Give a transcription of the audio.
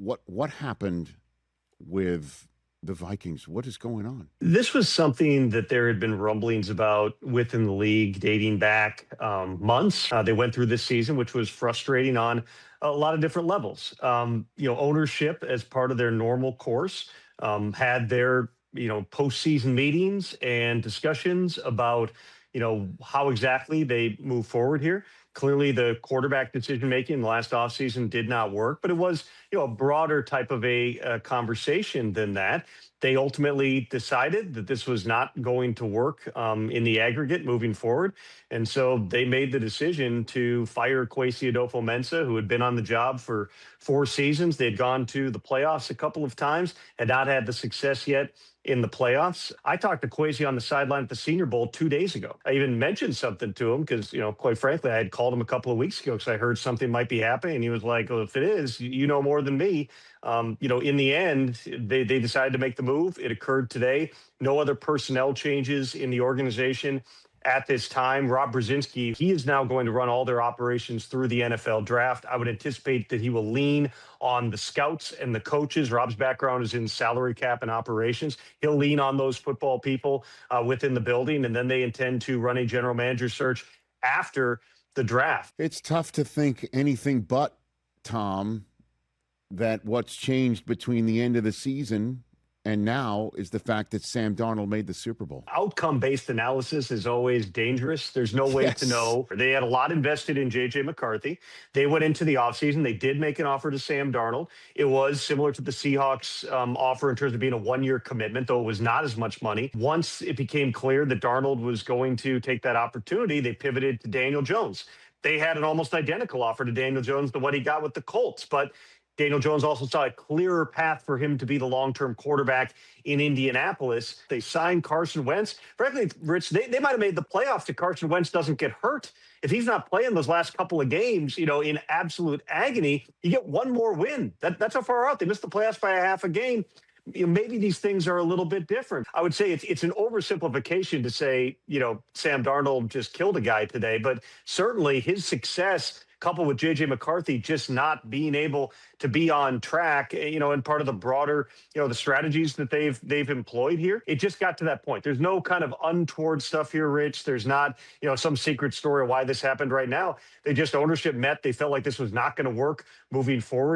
what happened with the Vikings? What is going on? This was something that there had been rumblings about within the league dating back months. They went through this season, which was frustrating on a lot of different levels. Ownership, as part of their normal course, had their postseason meetings and discussions about how exactly they move forward here. Clearly, the quarterback decision making in the last offseason did not work, but it was a broader type of a conversation than that. They ultimately decided that this was not going to work in the aggregate moving forward. And so they made the decision to fire Kwesi Adofo-Mensah, who had been on the job for 4 seasons. They had gone to the playoffs a couple of times, had not had the success yet in the playoffs. I talked to Kwesi on the sideline at the Senior Bowl 2 days ago. I even mentioned something to him because, quite frankly, I had called him a couple of weeks ago because I heard something might be happening. And he was like, well, if it is, you know more than me. In the end, they decided to make the move. It occurred today. No other personnel changes in the organization at this time. Rob Brzezinski, he is now going to run all their operations through the NFL draft. I would anticipate that he will lean on the scouts and the coaches. Rob's background is in salary cap and operations. He'll lean on those football people within the building, and then they intend to run a general manager search after the draft. It's tough to think anything but, Tom, that what's changed between the end of the season and now is the fact that Sam Darnold made the Super Bowl. Outcome-based analysis is always dangerous. There's no way to know. They had a lot invested in J.J. McCarthy. They went into the offseason. They did make an offer to Sam Darnold. It was similar to the Seahawks offer in terms of being a 1-year commitment, though it was not as much money. Once it became clear that Darnold was going to take that opportunity, they pivoted to Daniel Jones. They had an almost identical offer to Daniel Jones to what he got with the Colts, but Daniel Jones also saw a clearer path for him to be the long-term quarterback in Indianapolis. They signed Carson Wentz. Frankly, Rich, they might have made the playoffs if Carson Wentz doesn't get hurt. If he's not playing those last couple of games, in absolute agony, you get one more win. That's how far out. They missed the playoffs by a half a game. Maybe these things are a little bit different. I would say it's an oversimplification to say, Sam Darnold just killed a guy today, but certainly his success coupled with J.J. McCarthy just not being able to be on track, and part of the broader, the strategies that they've employed here, it just got to that point. There's no kind of untoward stuff here, Rich. There's not, some secret story of why this happened right now. Ownership met. They felt like this was not going to work moving forward.